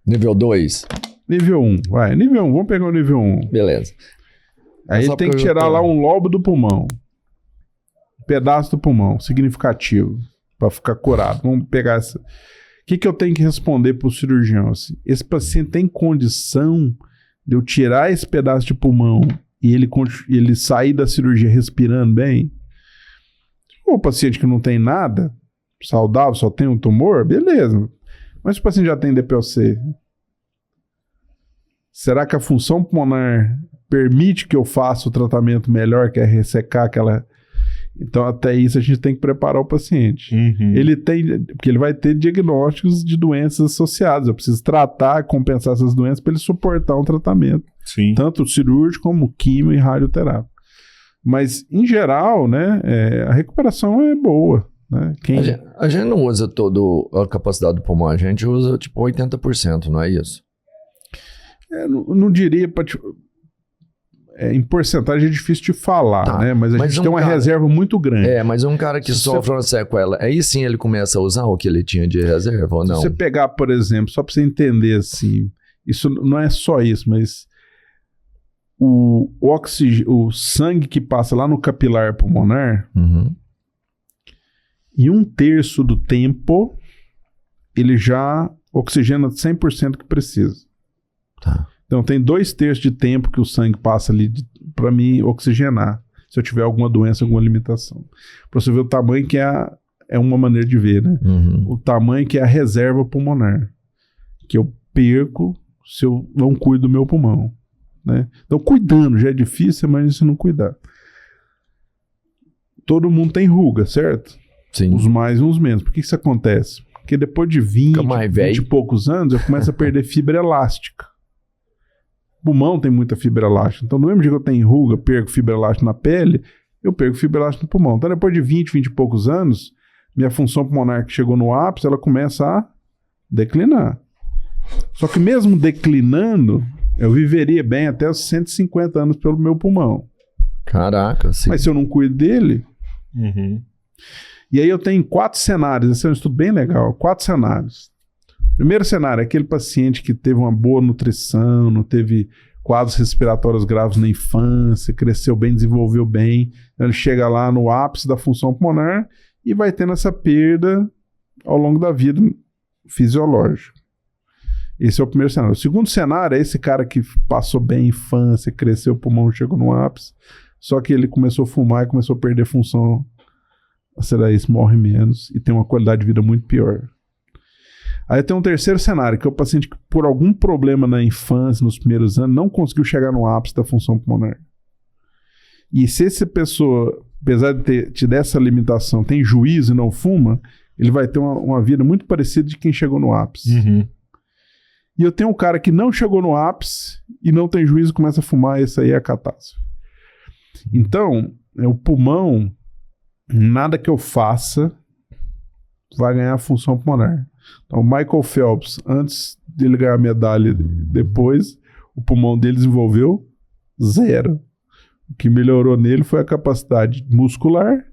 Nível 2. Nível 1, vai. Nível 1, vamos pegar o nível 1. Beleza. Aí ele tem que tirar lá um lobo do pulmão. Um pedaço do pulmão, significativo, para ficar curado. Vamos pegar essa. O que eu tenho que responder pro cirurgião? Assim? Esse paciente tem condição de eu tirar esse pedaço de pulmão e ele sair da cirurgia respirando bem? O paciente que não tem nada, saudável, só tem um tumor, beleza. Mas se o paciente já tem DPOC, será que a função pulmonar permite que eu faça o tratamento melhor, que é ressecar aquela... Então, até isso a gente tem que preparar o paciente. Porque ele vai ter diagnósticos de doenças associadas. Eu preciso tratar, compensar essas doenças para ele suportar um tratamento. Sim. Tanto cirúrgico como quimio e radioterápico. Mas, em geral, a recuperação é boa. Né? A gente não usa toda a capacidade do pulmão, a gente usa tipo 80%, não é isso? Não diria para... em porcentagem é difícil de falar, né? Mas a gente tem uma reserva muito grande. Mas um cara que sofre uma sequela, aí sim ele começa a usar o que ele tinha de reserva ou não? Se você pegar, por exemplo, só para você entender assim, isso não é só isso, mas o sangue que passa lá no capilar pulmonar, em 1/3 do tempo, ele já oxigena 100% que precisa. Tá. Então tem 2/3 de tempo que o sangue passa ali para me oxigenar, se eu tiver alguma doença, alguma limitação. Para você ver o tamanho que é uma maneira de ver, né? O tamanho que é a reserva pulmonar, que eu perco se eu não cuido do meu pulmão, né? Então cuidando, já é difícil, mas se não cuidar. Todo mundo tem ruga, certo? Sim. Uns mais e uns menos. Por que isso acontece? Porque depois de 20 e poucos anos, eu começo a perder fibra elástica. O pulmão tem muita fibra elástica. Então, no mesmo dia que eu tenho ruga, perco fibra elástica na pele, eu perco fibra elástica no pulmão. Então, depois de 20 e poucos anos, minha função pulmonar que chegou no ápice, ela começa a declinar. Só que mesmo declinando, eu viveria bem até os 150 anos pelo meu pulmão. Caraca, sim. Mas se eu não cuido dele... E aí eu tenho 4 cenários. Esse é um estudo bem legal. 4 cenários. Primeiro cenário é aquele paciente que teve uma boa nutrição, não teve quadros respiratórios graves na infância, cresceu bem, desenvolveu bem. Então ele chega lá no ápice da função pulmonar e vai tendo essa perda ao longo da vida fisiológica. Esse é o primeiro cenário. O segundo cenário é esse cara que passou bem a infância, cresceu o pulmão, chegou no ápice, só que ele começou a fumar e começou a perder função. Será isso, morre menos e tem uma qualidade de vida muito pior. Aí tem um terceiro cenário, que é o paciente que por algum problema na infância, nos primeiros anos, não conseguiu chegar no ápice da função pulmonar. E se essa pessoa, apesar de ter tido essa limitação, tem juízo e não fuma, ele vai ter uma vida muito parecida de quem chegou no ápice. E eu tenho um cara que não chegou no ápice e não tem juízo e começa a fumar, esse aí é a catástrofe. Então, o pulmão, nada que eu faça vai ganhar a função pulmonar. Então, o Michael Phelps, antes de ele ganhar a medalha, depois, o pulmão dele desenvolveu 0. O que melhorou nele foi a capacidade muscular,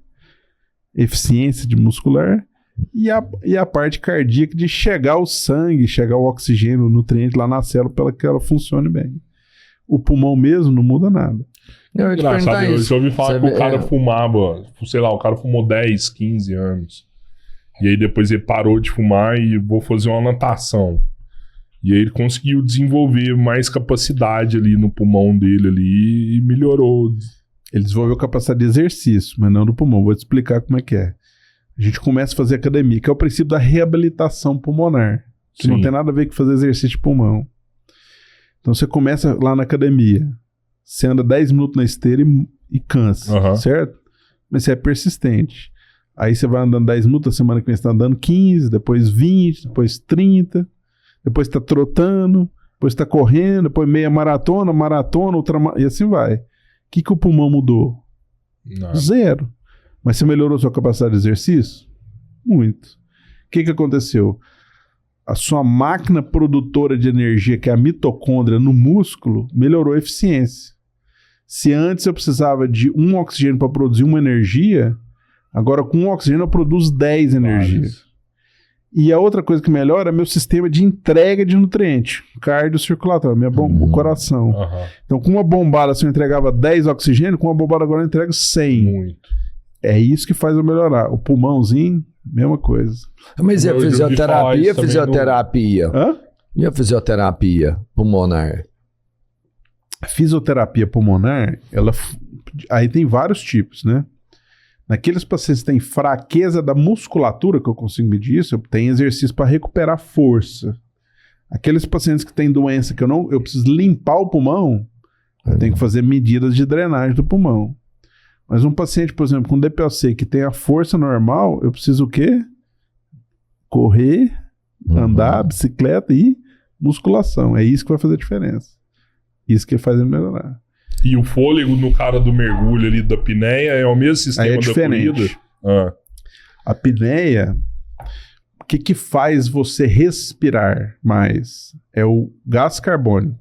eficiência de muscular e a parte cardíaca de chegar o sangue, chegar o oxigênio, o nutriente lá na célula para que ela funcione bem. O pulmão mesmo não muda nada. Engraçado, eu já ouvi falar que o cara fumava, sei lá, o cara fumou 10, 15 anos. E aí depois ele parou de fumar e vou fazer uma natação. E aí ele conseguiu desenvolver mais capacidade ali no pulmão dele ali e melhorou. Ele desenvolveu capacidade de exercício, mas não do pulmão. Vou te explicar como é que é. A gente começa a fazer academia, que é o princípio da reabilitação pulmonar, que não tem nada a ver com fazer exercício de pulmão. Então você começa lá na academia, você anda 10 minutos na esteira e cansa, certo? Mas você é persistente. Aí você vai andando 10 minutos, a semana que vem você está andando 15, depois 20, depois 30, depois está trotando, depois está correndo, depois meia maratona, e assim vai. O que o pulmão mudou? Nada. 0. Mas você melhorou sua capacidade de exercício? Muito. O que aconteceu? A sua máquina produtora de energia, que é a mitocôndria no músculo, melhorou a eficiência. Se antes eu precisava de 1 oxigênio para produzir uma energia, agora com 1 oxigênio eu produzo 10 energias. E a outra coisa que melhora é meu sistema de entrega de nutriente, cardiocirculatório, o coração. Então, com uma bombada, se eu entregava 10 oxigênio, com uma bombada agora eu entrego 100. Muito. É isso que faz eu melhorar. O pulmãozinho, mesma coisa. Mas e a fisioterapia? Hã? E a fisioterapia pulmonar? A fisioterapia pulmonar, aí tem vários tipos, né? Naqueles pacientes que têm fraqueza da musculatura, que eu consigo medir isso, eu tenho exercício para recuperar força. Aqueles pacientes que têm doença que eu preciso limpar o pulmão, eu tenho que fazer medidas de drenagem do pulmão. Mas um paciente, por exemplo, com DPOC que tem a força normal, eu preciso o quê? Correr, andar, bicicleta e musculação. É isso que vai fazer a diferença. Isso que faz ele melhorar. E o fôlego no cara do mergulho ali da apneia é o mesmo sistema aí é da diferente. corrida? A apneia, o que faz você respirar mais? É o gás carbônico.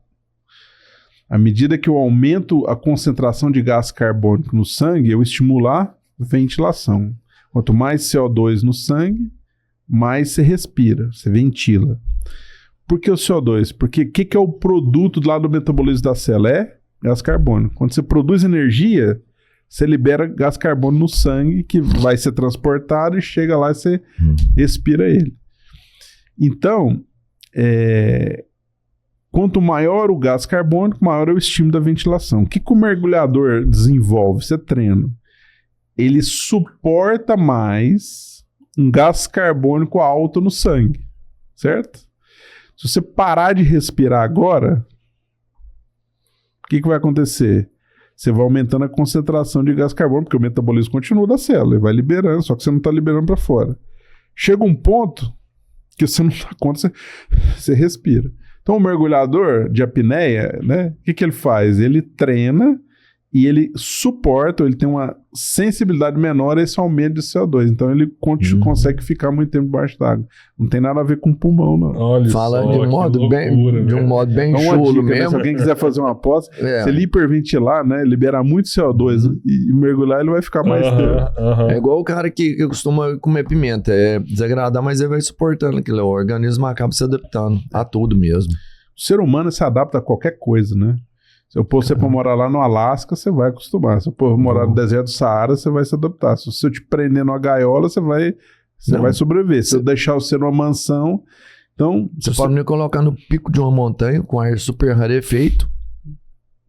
À medida que eu aumento a concentração de gás carbônico no sangue, eu estimulo a ventilação. Quanto mais CO2 no sangue, mais você respira, você ventila. Por que o CO2? Porque o que é o produto lá do metabolismo da célula? É gás carbônico. Quando você produz energia, você libera gás carbônico no sangue, que vai ser transportado e chega lá e você expira ele. Então, quanto maior o gás carbônico, maior é o estímulo da ventilação. O que o mergulhador desenvolve? Você treina. Ele suporta mais um gás carbônico alto no sangue, certo? Se você parar de respirar agora, o que vai acontecer? Você vai aumentando a concentração de gás carbônico, porque o metabolismo continua da célula, ele vai liberando, só que você não está liberando para fora. Chega um ponto que você não dá conta, você respira. Então, o mergulhador de apneia, né, o que ele faz? Ele treina e ele suporta, ele tem uma sensibilidade menor a esse aumento de CO2. Então, ele consegue ficar muito tempo debaixo d'água. Não tem nada a ver com pulmão, não. Olha fala só, de um modo bem chulo dica, mesmo. né? Se alguém quiser fazer uma pós, se ele hiperventilar, né, liberar muito CO2 e mergulhar, ele vai ficar mais tempo. É igual o cara que costuma comer pimenta. É desagradável, mas ele vai suportando aquilo. O organismo acaba se adaptando a tudo mesmo. O ser humano se adapta a qualquer coisa, né? Se eu pôr você para morar lá no Alasca, você vai acostumar. Se eu pôr morar no deserto do Saara, você vai se adaptar. Se eu te prender numa gaiola, você vai sobreviver. Se eu deixar você numa mansão, então... Você pode me colocar no pico de uma montanha com ar super rarefeito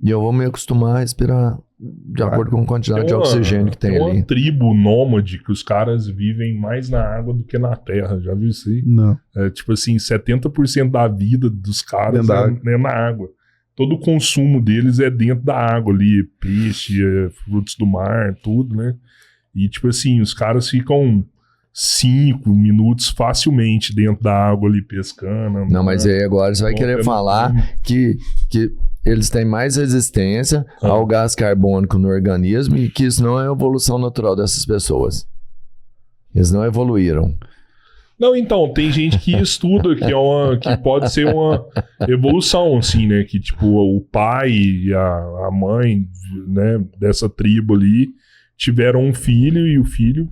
e eu vou me acostumar a respirar de acordo com a quantidade de oxigênio que tem ali. Tem uma tribo nômade que os caras vivem mais na água do que na terra. Já viu isso aí? Não. É tipo assim, 70% da vida dos caras é na água. Todo o consumo deles é dentro da água ali, peixe, frutos do mar, tudo, né? E tipo assim, os caras ficam 5 minutos facilmente dentro da água ali pescando. Não, mas aí agora você vai querer falar que eles têm mais resistência ao gás carbônico no organismo e que isso não é a evolução natural dessas pessoas. Eles não evoluíram. Não, então, tem gente que estuda que pode ser uma evolução, assim, né? Que, tipo, o pai e a mãe, né, dessa tribo ali tiveram um filho e o filho...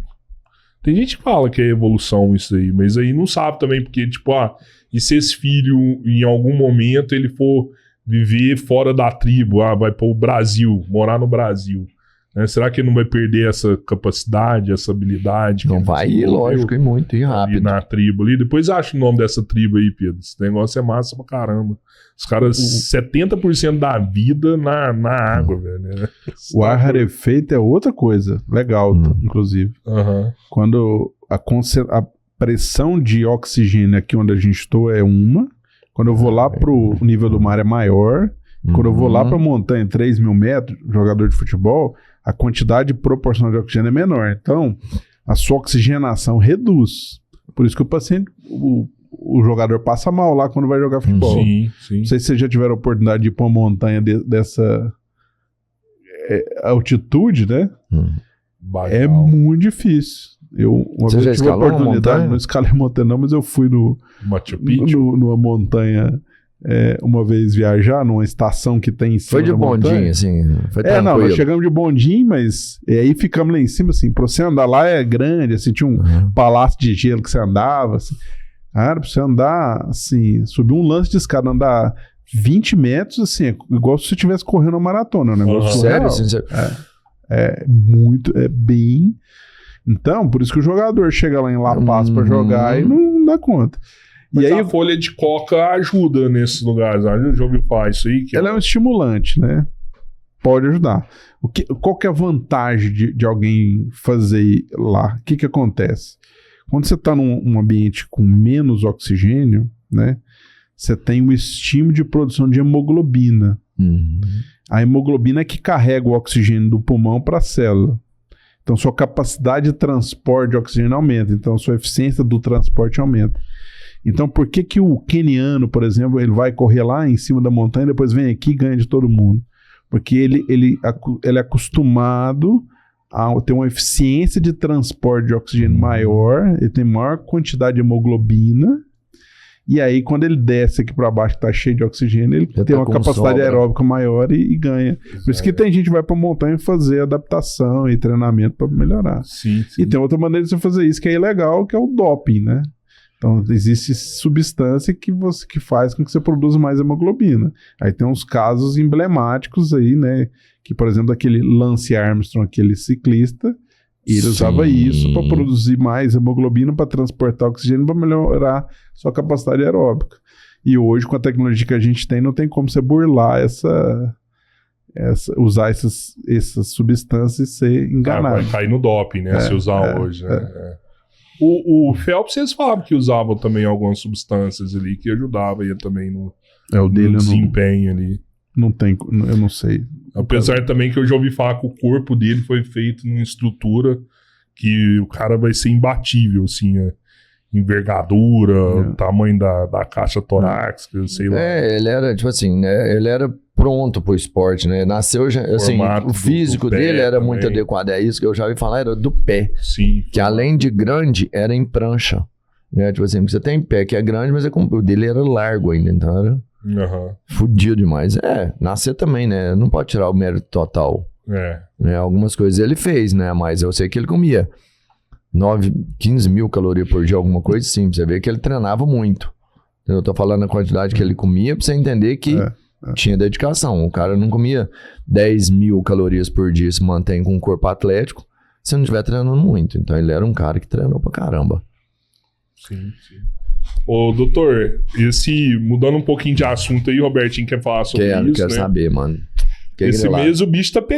Tem gente que fala que é evolução isso aí, mas aí não sabe também, porque, tipo, e se esse filho, em algum momento, ele for viver fora da tribo, vai para o Brasil, morar no Brasil... Será que ele não vai perder essa capacidade, essa habilidade? Não vai ir, lógico, e muito, e rápido. E na tribo ali. Depois acha o nome dessa tribo aí, Pedro. Esse negócio é massa pra caramba. Os caras, 70% da vida na água, velho. O ar rarefeito é outra coisa. Legal, inclusive. Quando a pressão de oxigênio aqui onde a gente está é uma. Quando eu vou lá pro nível do mar é maior. Quando eu vou lá pra montanha, 3.000 metros, jogador de futebol, a quantidade proporcional de oxigênio é menor. Então, a sua oxigenação reduz. Por isso que o paciente, o jogador passa mal lá quando vai jogar futebol. Sim. Não sei se vocês já tiveram a oportunidade de ir pra uma montanha dessa altitude, né? É muito difícil. Uma vez eu tive a oportunidade, não escalei montanha não, mas eu fui numa montanha... uma vez viajar numa estação que tem em cima. Foi de bondinho, assim. Foi tranquilo. Não, nós chegamos de bondinho, mas aí ficamos lá em cima, assim. Pra você andar lá é grande, assim, tinha um palácio de gelo que você andava, assim. Cara, pra você andar, assim, subir um lance de escada, andar 20 metros, assim, igual se você estivesse correndo uma maratona. Um negócio sério? É bem... Então, por isso que o jogador chega lá em La Paz pra jogar e não dá conta. Mas e aí, a folha de coca ajuda nesses lugares. Já ouviu falar isso aí? Ela é um estimulante, né? Pode ajudar. Qual que é a vantagem de alguém fazer lá? O que acontece? Quando você está num ambiente com menos oxigênio, né? Você tem o estímulo de produção de hemoglobina. A hemoglobina é que carrega o oxigênio do pulmão para a célula. Então, sua capacidade de transporte de oxigênio aumenta. Então, sua eficiência do transporte aumenta. Então, por que o queniano, por exemplo, ele vai correr lá em cima da montanha e depois vem aqui e ganha de todo mundo? Porque ele é acostumado a ter uma eficiência de transporte de oxigênio maior, ele tem maior quantidade de hemoglobina, e aí quando ele desce aqui para baixo, que está cheio de oxigênio, ele tem uma capacidade aeróbica maior e ganha. Por isso que tem gente que vai para a montanha fazer adaptação e treinamento para melhorar. Sim. E tem outra maneira de você fazer isso que é ilegal, que é o doping, né? Então, existe substância que faz com que você produza mais hemoglobina. Aí tem uns casos emblemáticos aí, né? Que, por exemplo, aquele Lance Armstrong, aquele ciclista, ele usava isso para produzir mais hemoglobina, para transportar oxigênio, para melhorar sua capacidade aeróbica. E hoje, com a tecnologia que a gente tem, não tem como você burlar usar essas substâncias e ser enganado. Vai cair no doping, né? Se usar hoje, né? O Phelps, eles falavam que usavam também algumas substâncias ali que ajudavam ele também no desempenho ali. Não tem, eu não sei. Apesar também que eu já ouvi falar que o corpo dele foi feito numa estrutura que o cara vai ser imbatível, assim, envergadura, tamanho da caixa torácica, sei lá. Ele era, tipo assim, né? Ele era pronto pro esporte, né? Nasceu já, assim, o físico dele era também muito adequado. É isso que eu já ouvi falar, era do pé. Sim. Que além de grande, era em prancha. Né? Tipo assim, você tem pé que é grande, mas o dele era largo ainda, então era fudido demais. Nascer também, né? Não pode tirar o mérito total. Né? Algumas coisas ele fez, né? Mas eu sei que ele comia 15 mil calorias por dia, alguma coisa assim. Pra você ver que ele treinava muito. Eu tô falando a quantidade que ele comia pra você entender que tinha dedicação. O cara não comia 10 mil calorias por dia e se mantém com um corpo atlético se não estiver treinando muito. Então ele era um cara que treinou pra caramba. Sim. Ô, doutor, mudando um pouquinho de assunto aí, Robertinho quer falar sobre isso, Quero saber, mano. Esse mês o bicho tá pegando.